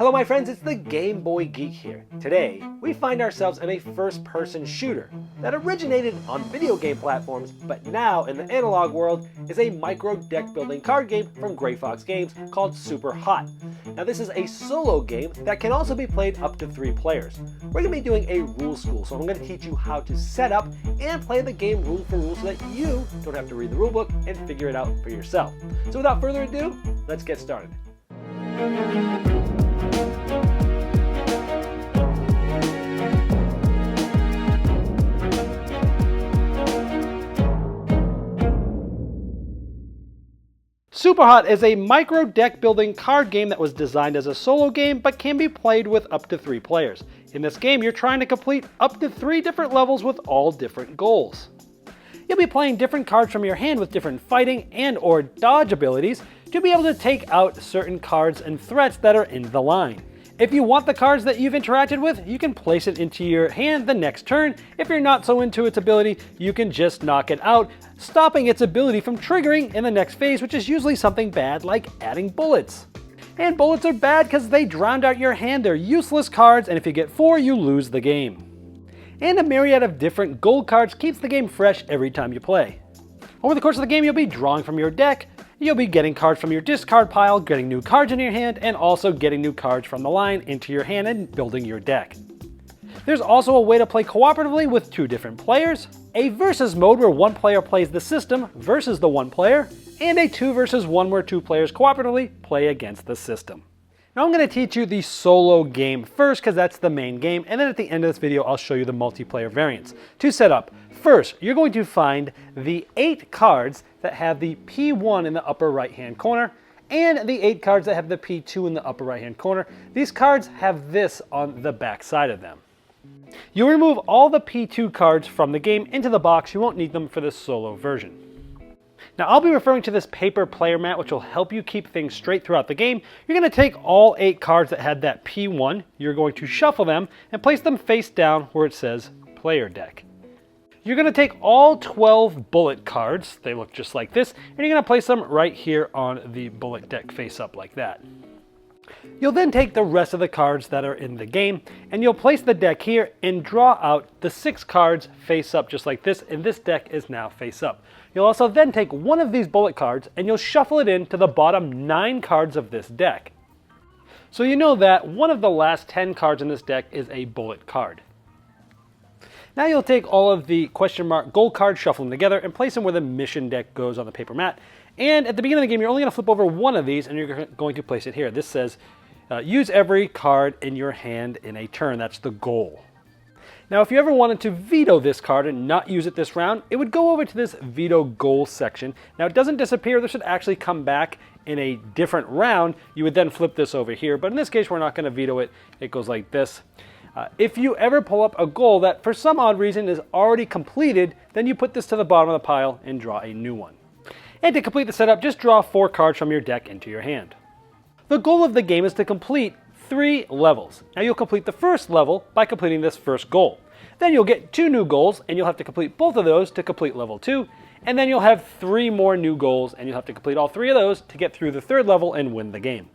Hello my friends, it's the Game Boy Geek here. Today, we find ourselves in a first-person shooter that originated on video game platforms, but now in the analog world is a micro deck-building card game from Gray Fox Games called Superhot. Now this is a solo game that can also be played up to 3 players. We're going to be doing a rule school, so I'm going to teach you how to set up and play the game rule for rule so that you don't have to read the rulebook and figure it out for yourself. So without further ado, let's get started. Superhot is a micro deck building card game that was designed as a solo game but can be played with up to 3 players. In this game, you're trying to complete up to 3 different levels with all different goals. You'll be playing different cards from your hand with different fighting and or dodge abilities to be able to take out certain cards and threats that are in the line. If you want the cards that you've interacted with, you can place it into your hand the next turn. If you're not so into its ability, you can just knock it out, stopping its ability from triggering in the next phase, which is usually something bad like adding bullets. And bullets are bad because they drown out your hand, they're useless cards, and if you get 4, you lose the game. And a myriad of different gold cards keeps the game fresh every time you play. Over the course of the game, you'll be drawing from your deck, you'll be getting cards from your discard pile, getting new cards in your hand, and also getting new cards from the line into your hand and building your deck. There's also a way to play cooperatively with 2 different players, a versus mode where 1 player plays the system versus the 1 player, and a 2 versus 1 where 2 players cooperatively play against the system. Now I'm going to teach you the solo game first because that's the main game, and then at the end of this video I'll show you the multiplayer variants. To set up, first you're going to find the 8 cards that have the P1 in the upper right hand corner and the 8 cards that have the P2 in the upper right hand corner. These cards have this on the back side of them. You'll remove all the P2 cards from the game into the box. You won't need them for this solo version. Now I'll be referring to this paper player mat, which will help you keep things straight throughout the game. You're going to take all 8 cards that had that P1, you're going to shuffle them and place them face down where it says player deck. You're going to take all 12 bullet cards, they look just like this, and you're going to place them right here on the bullet deck face up like that. You'll then take the rest of the cards that are in the game and you'll place the deck here and draw out the 6 cards face up just like this, and this deck is now face up. You'll also then take one of these bullet cards and you'll shuffle it into the bottom 9 cards of this deck. So you know that one of the last 10 cards in this deck is a bullet card. Now you'll take all of the question mark gold cards, shuffle them together, and place them where the mission deck goes on the paper mat. And at the beginning of the game, you're only going to flip over one of these and you're going to place it here. This says, use every card in your hand in a turn. That's the goal. Now, if you ever wanted to veto this card and not use it this round, it would go over to this veto goal section. Now, it doesn't disappear. This should actually come back in a different round. You would then flip this over here. But in this case, we're not going to veto it. It goes like this. If you ever pull up a goal that for some odd reason is already completed, then you put this to the bottom of the pile and draw a new one. And to complete the setup, just draw 4 cards from your deck into your hand. The goal of the game is to complete 3 levels. Now you'll complete the first level by completing this first goal. Then you'll get 2 new goals and you'll have to complete both of those to complete level 2. And then you'll have 3 more new goals and you'll have to complete all 3 of those to get through the 3rd level and win the game.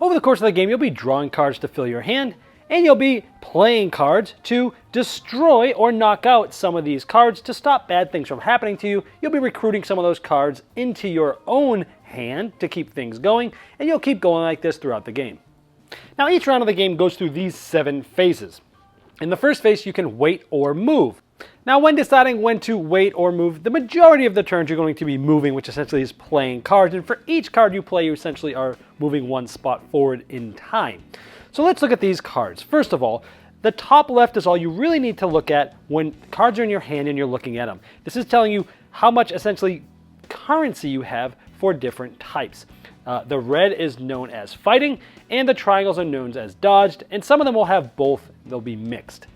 Over the course of the game, you'll be drawing cards to fill your hand, and you'll be playing cards to destroy or knock out some of these cards to stop bad things from happening to you. You'll be recruiting some of those cards into your own hand to keep things going, and you'll keep going like this throughout the game. Now each round of the game goes through these 7 phases. In the first phase, you can wait or move. Now when deciding when to wait or move, the majority of the turns you're going to be moving, which essentially is playing cards, and for each card you play, you essentially are moving 1 spot forward in time. So let's look at these cards. First of all, the top left is all you really need to look at when cards are in your hand and you're looking at them. This is telling you how much essentially currency you have for different types. The red is known as fighting, and the triangles are known as dodged, and some of them will have both. They'll be mixed.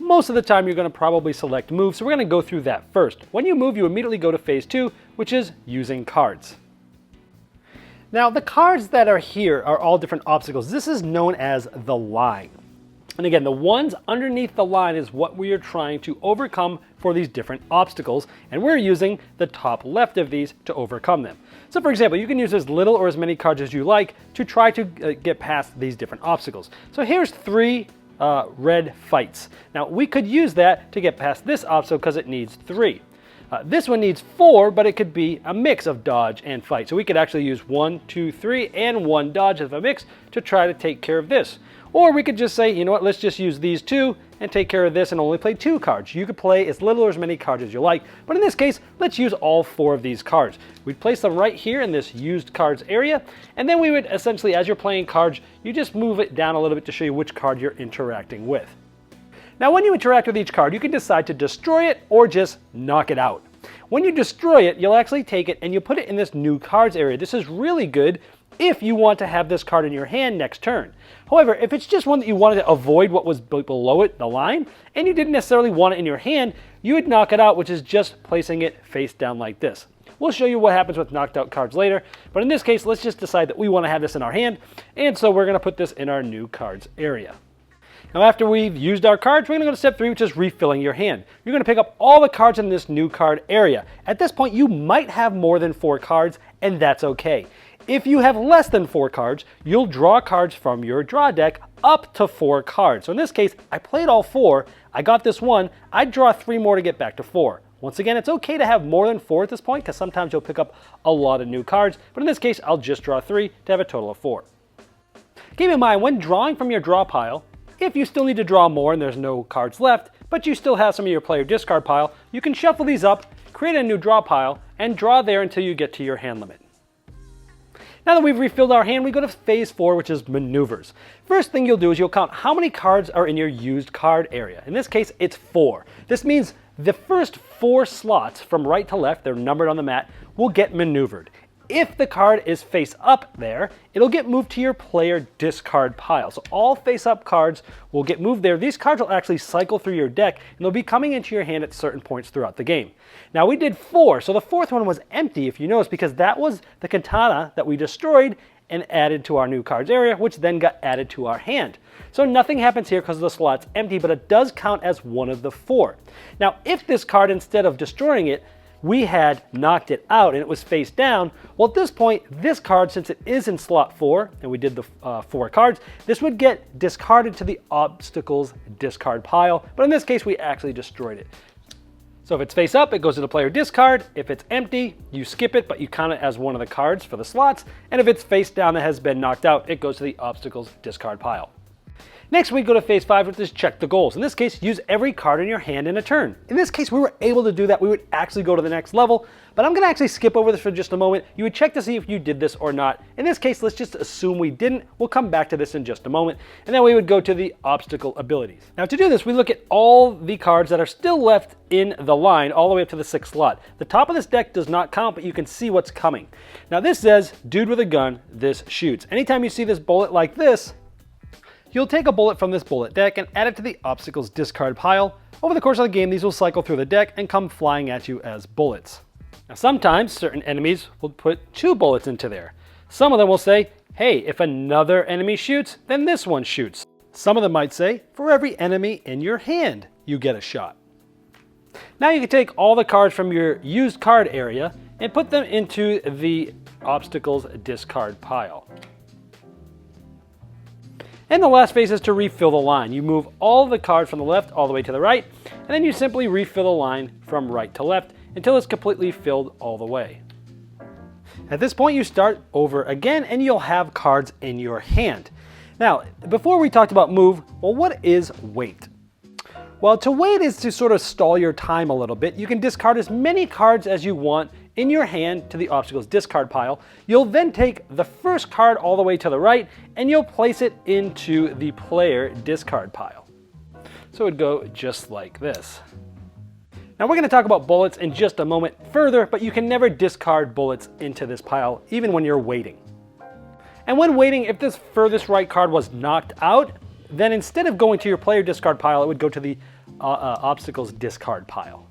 Most of the time you're going to probably select move, so we're going to go through that first. When you move, you immediately go to phase 2, which is using cards. Now the cards that are here are all different obstacles. This is known as the line. And again, the ones underneath the line is what we are trying to overcome for these different obstacles, and we're using the top left of these to overcome them. So for example, you can use as little or as many cards as you like to try to get past these different obstacles. So here's 3 red fights. Now we could use that to get past this obstacle because it needs 3. This one needs 4, but it could be a mix of dodge and fight. So we could actually use 1, 2, 3, and 1 dodge as a mix to try to take care of this. Or we could just say, you know what, let's just use these 2 and take care of this and only play 2 cards. You could play as little or as many cards as you like, but in this case, let's use all 4 of these cards. We'd place them right here in this used cards area, and then we would essentially, as you're playing cards, you just move it down a little bit to show you which card you're interacting with. Now when you interact with each card, you can decide to destroy it or just knock it out. When you destroy it, you'll actually take it and you put it in this new cards area. This is really good if you want to have this card in your hand next turn. However, if it's just one that you wanted to avoid what was below it, the line, and you didn't necessarily want it in your hand, you would knock it out, which is just placing it face down like this. We'll show you what happens with knocked out cards later, but in this case, let's just decide that we want to have this in our hand, and so we're going to put this in our new cards area. Now after we've used our cards, we're going to go to step 3, which is refilling your hand. You're going to pick up all the cards in this new card area. At this point, you might have more than 4 cards, and that's okay. If you have less than 4 cards, you'll draw cards from your draw deck up to 4 cards. So in this case, I played all 4, I got this 1, I'd draw 3 more to get back to 4. Once again, it's okay to have more than 4 at this point, because sometimes you'll pick up a lot of new cards, but in this case, I'll just draw 3 to have a total of 4. Keep in mind, when drawing from your draw pile, if you still need to draw more and there's no cards left, but you still have some of your player discard pile, you can shuffle these up, create a new draw pile, and draw there until you get to your hand limit. Now that we've refilled our hand, we go to phase 4, which is maneuvers. First thing you'll do is you'll count how many cards are in your used card area. In this case, it's 4. This means the first 4 slots from right to left, they're numbered on the mat, will get maneuvered. If the card is face up there, it'll get moved to your player discard pile. So all face up cards will get moved there. These cards will actually cycle through your deck and they'll be coming into your hand at certain points throughout the game. Now we did 4, so the 4th one was empty if you notice, because that was the katana that we destroyed and added to our new cards area, which then got added to our hand. So nothing happens here because the slot's empty, but it does count as one of the 4. Now if this card, instead of destroying it, we had knocked it out and it was face down, well at this point, this card, since it is in slot 4, and we did the 4 cards, this would get discarded to the obstacles discard pile, but in this case we actually destroyed it. So if it's face up, it goes to the player discard. If it's empty, you skip it, but you count it as one of the cards for the slots, and if it's face down that has been knocked out, it goes to the obstacles discard pile. Next, we go to phase 5, which is check the goals. In this case, use every card in your hand in a turn. In this case, we were able to do that. We would actually go to the next level, but I'm going to actually skip over this for just a moment. You would check to see if you did this or not. In this case, let's just assume we didn't. We'll come back to this in just a moment, and then we would go to the obstacle abilities. Now to do this, we look at all the cards that are still left in the line all the way up to the 6th slot. The top of this deck does not count, but you can see what's coming. Now this says, dude with a gun, this shoots. Anytime you see this bullet like this, you'll take a bullet from this bullet deck and add it to the obstacles discard pile. Over the course of the game, these will cycle through the deck and come flying at you as bullets. Now sometimes certain enemies will put 2 bullets into there. Some of them will say, hey, if another enemy shoots, then this one shoots. Some of them might say, for every enemy in your hand, you get a shot. Now you can take all the cards from your used card area and put them into the obstacles discard pile. And the last phase is to refill the line. You move all the cards from the left all the way to the right, and then you simply refill the line from right to left until it's completely filled all the way. At this point, you start over again, and you'll have cards in your hand. Now, before we talked about move, well, what is wait? Well, to wait is to sort of stall your time a little bit. You can discard as many cards as you want in your hand to the obstacles discard pile. You'll then take the first card all the way to the right and you'll place it into the player discard pile. So it would go just like this. Now we're going to talk about bullets in just a moment further, but you can never discard bullets into this pile even when you're waiting. And when waiting, if this furthest right card was knocked out, then instead of going to your player discard pile, it would go to the obstacles discard pile.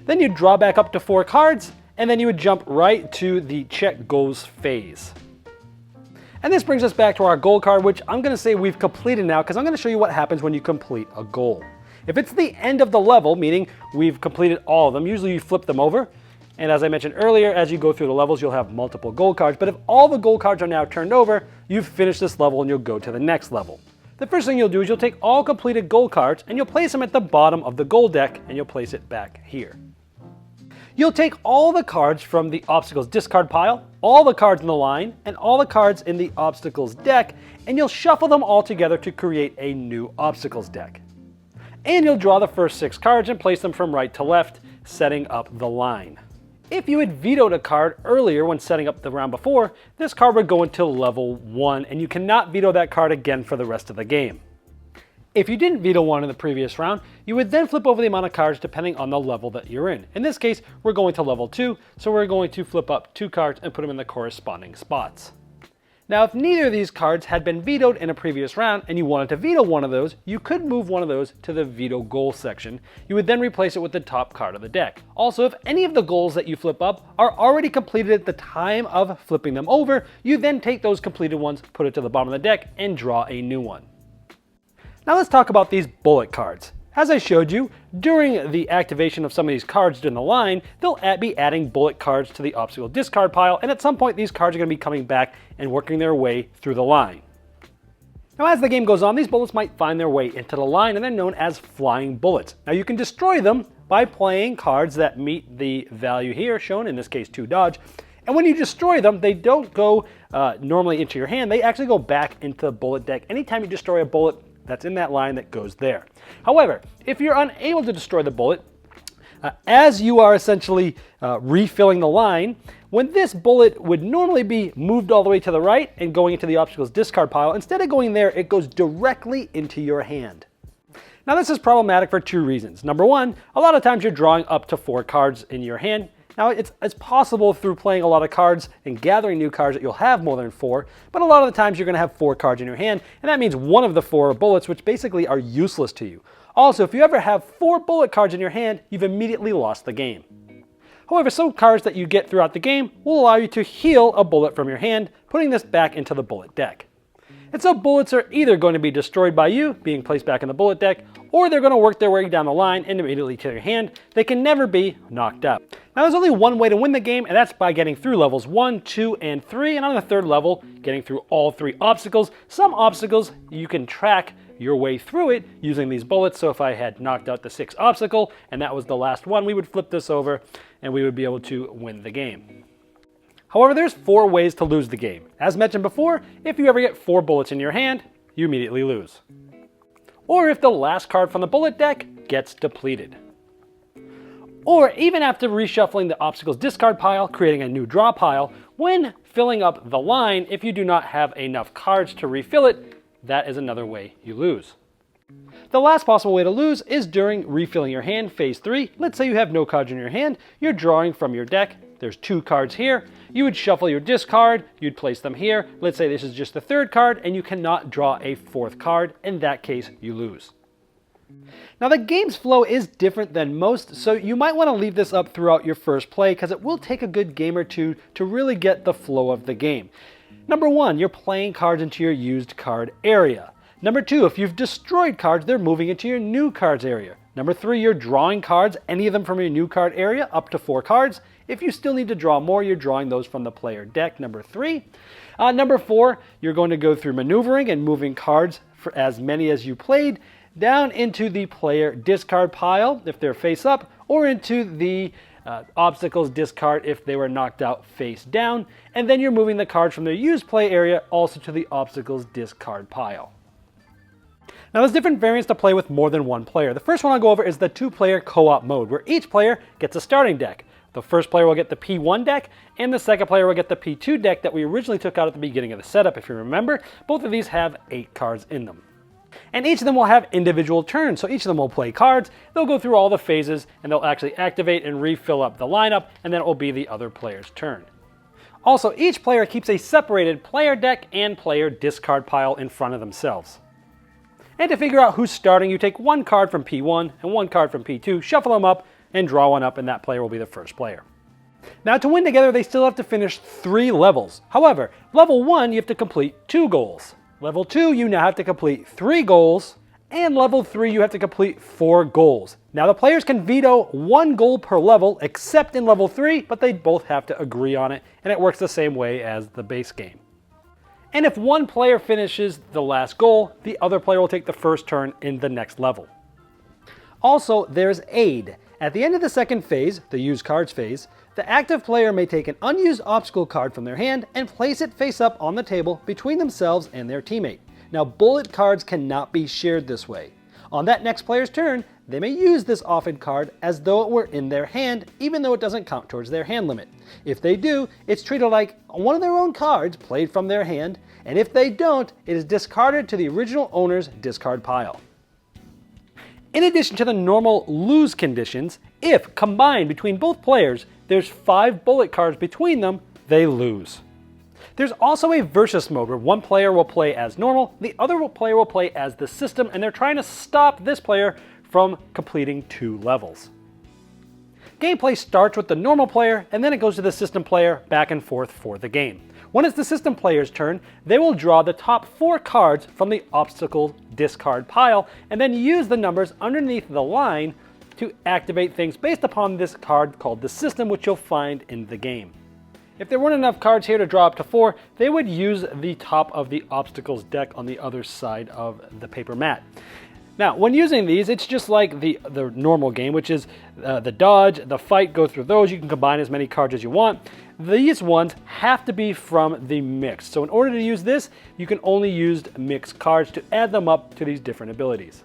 Then you'd draw back up to 4 cards, and then you would jump right to the check goals phase. And this brings us back to our goal card, which I'm going to say we've completed now because I'm going to show you what happens when you complete a goal. If it's the end of the level, meaning we've completed all of them, usually you flip them over. And as I mentioned earlier, as you go through the levels, you'll have multiple goal cards. But if all the goal cards are now turned over, you've finished this level and you'll go to the next level. The first thing you'll do is you'll take all completed goal cards and you'll place them at the bottom of the goal deck and you'll place it back here. You'll take all the cards from the obstacles discard pile, all the cards in the line, and all the cards in the obstacles deck, and you'll shuffle them all together to create a new obstacles deck. And you'll draw the first 6 cards and place them from right to left, setting up the line. If you had vetoed a card earlier when setting up the round before, this card would go into level 1, and you cannot veto that card again for the rest of the game. If you didn't veto one in the previous round, you would then flip over the amount of cards depending on the level that you're in. In this case, we're going to level 2, so we're going to flip up 2 cards and put them in the corresponding spots. Now, if neither of these cards had been vetoed in a previous round and you wanted to veto one of those, you could move one of those to the veto goal section. You would then replace it with the top card of the deck. Also, if any of the goals that you flip up are already completed at the time of flipping them over, you then take those completed ones, put it to the bottom of the deck, and draw a new one. Now let's talk about these bullet cards. As I showed you, during the activation of some of these cards during the line, they'll be adding bullet cards to the obstacle discard pile, and at some point these cards are going to be coming back and working their way through the line. Now as the game goes on, these bullets might find their way into the line, and they're known as flying bullets. Now you can destroy them by playing cards that meet the value here, shown in this case 2 dodge. And when you destroy them, they don't go normally into your hand, they actually go back into the bullet deck anytime you destroy a bullet that's in that line that goes there. However, if you're unable to destroy the bullet, as you are essentially refilling the line, when this bullet would normally be moved all the way to the right and going into the obstacles discard pile, instead of going there, it goes directly into your hand. Now this is problematic for 2 reasons. Number 1, a lot of times you're drawing up to 4 cards in your hand. Now it's possible through playing a lot of cards and gathering new cards that you'll have more than 4, but a lot of the times you're going to have 4 cards in your hand, and that means one of the 4 are bullets, which basically are useless to you. Also, if you ever have 4 bullet cards in your hand, you've immediately lost the game. However, some cards that you get throughout the game will allow you to heal a bullet from your hand, putting this back into the bullet deck. And so bullets are either going to be destroyed by you, being placed back in the bullet deck, or they're going to work their way down the line and immediately to your hand. They can never be knocked out. Now there's only one way to win the game, and that's by getting through levels 1, 2, and 3, and on the 3rd level, getting through all 3 obstacles. Some obstacles, you can track your way through it using these bullets. So if I had knocked out the 6th obstacle, and that was the last one, we would flip this over, and we would be able to win the game. However, there's 4 ways to lose the game. As mentioned before, if you ever get 4 bullets in your hand, you immediately lose. Or if the last card from the bullet deck gets depleted. Or even after reshuffling the obstacles discard pile, creating a new draw pile, when filling up the line, if you do not have enough cards to refill it, that is another way you lose. The last possible way to lose is during refilling your hand, phase 3. Let's say you have no cards in your hand, you're drawing from your deck, there's 2 cards here, you would shuffle your discard, you'd place them here, let's say this is just the 3rd card, and you cannot draw a 4th card, in that case you lose. Now the game's flow is different than most, so you might want to leave this up throughout your first play because it will take a good game or 2 to really get the flow of the game. Number 1, you're playing cards into your used card area. Number 2, if you've destroyed cards, they're moving into your new cards area. Number 3, you're drawing cards, any of them from your new card area, up to 4 cards. If you still need to draw more, you're drawing those from the player deck, number 3. Number 4, you're going to go through maneuvering and moving cards for as many as you played, down into the player discard pile if they're face up, or into the obstacles discard if they were knocked out face down. And then you're moving the cards from the used play area also to the obstacles discard pile. Now there's different variants to play with more than one player. The first one I'll go over is the 2-player co-op mode, where each player gets a starting deck. The first player will get the P1 deck, and the second player will get the P2 deck that we originally took out at the beginning of the setup, if you remember. Both of these have 8 cards in them. And each of them will have individual turns, so each of them will play cards, they'll go through all the phases, and they'll actually activate and refill up the lineup, and then it will be the other player's turn. Also, each player keeps a separated player deck and player discard pile in front of themselves. And to figure out who's starting, you take 1 card from P1 and 1 card from P2, shuffle them up, and draw one up, and that player will be the first player. Now to win together, they still have to finish 3 levels. However, level 1 you have to complete 2 goals. Level 2 you now have to complete 3 goals. And level 3 you have to complete 4 goals. Now the players can veto 1 goal per level except in level 3, but they both have to agree on it, and it works the same way as the base game. And if one player finishes the last goal, the other player will take the first turn in the next level. Also, there's aid. At the end of the second phase, the use cards phase, the active player may take an unused obstacle card from their hand and place it face up on the table between themselves and their teammate. Now, bullet cards cannot be shared this way. On that next player's turn, they may use this offered card as though it were in their hand, even though it doesn't count towards their hand limit. If they do, it's treated like one of their own cards played from their hand, and if they don't, it is discarded to the original owner's discard pile. In addition to the normal lose conditions, if combined between both players, there's 5 bullet cards between them, they lose. There's also a versus mode where one player will play as normal, the other player will play as the system, and they're trying to stop this player from completing 2 levels. Gameplay starts with the normal player, and then it goes to the system player back and forth for the game. When it's the system player's turn, they will draw the top 4 cards from the obstacle discard pile, and then use the numbers underneath the line to activate things based upon this card called the system, which you'll find in the game. If there weren't enough cards here to draw up to 4, they would use the top of the obstacles deck on the other side of the paper mat. Now, when using these, it's just like the normal game, which is the dodge, the fight, go through those. You can combine as many cards as you want. These ones have to be from the mix. So in order to use this, you can only use mixed cards to add them up to these different abilities.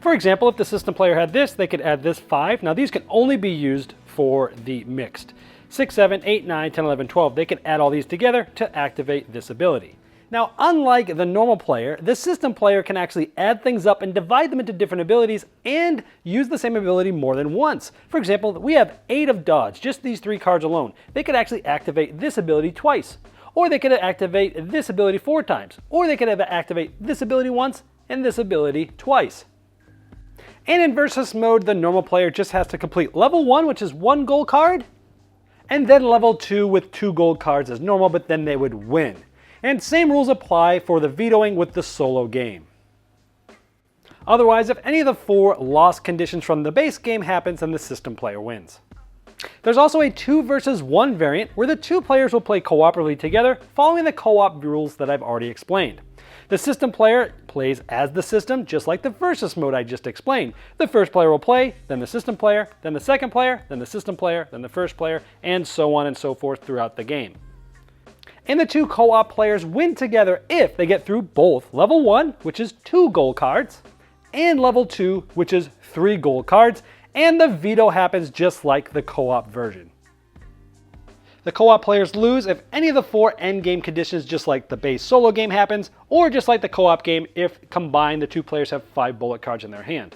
For example, if the system player had this, they could add this 5. Now these can only be used for the mixed. 6, 7, 8, 9, 10, 11, 12, they can add all these together to activate this ability. Now, unlike the normal player, the system player can actually add things up and divide them into different abilities and use the same ability more than once. For example, we have 8 of dodge, just these 3 cards alone. They could actually activate this ability twice, or they could activate this ability 4 times, or they could activate this ability once and this ability twice. And in versus mode, the normal player just has to complete level 1, which is 1 gold card, and then level 2 with 2 gold cards as normal, but then they would win. And same rules apply for the vetoing with the solo game. Otherwise, if any of the 4 loss conditions from the base game happens, then the system player wins. There's also a 2 versus 1 variant where the 2 players will play cooperatively together, following the co-op rules that I've already explained. The system player plays as the system, just like the versus mode I just explained. The first player will play, then the system player, then the second player, then the system player, then the first player, and so on and so forth throughout the game. And the 2 co-op players win together if they get through both level 1, which is 2 gold cards, and level 2, which is 3 gold cards, and the veto happens just like the co-op version. The co-op players lose if any of the 4 endgame conditions, just like the base solo game, happens, or just like the co-op game if combined the 2 players have 5 bullet cards in their hand.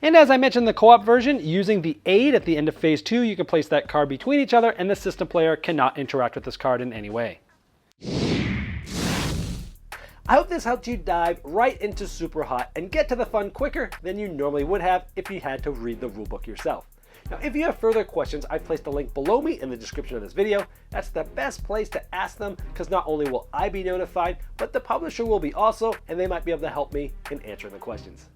And as I mentioned in the co-op version, using the aid at the end of phase 2, you can place that card between each other and the system player cannot interact with this card in any way. I hope this helped you dive right into Superhot and get to the fun quicker than you normally would have if you had to read the rulebook yourself. Now, if you have further questions, I've placed a link below me in the description of this video. That's the best place to ask them, because not only will I be notified, but the publisher will be also, and they might be able to help me in answering the questions.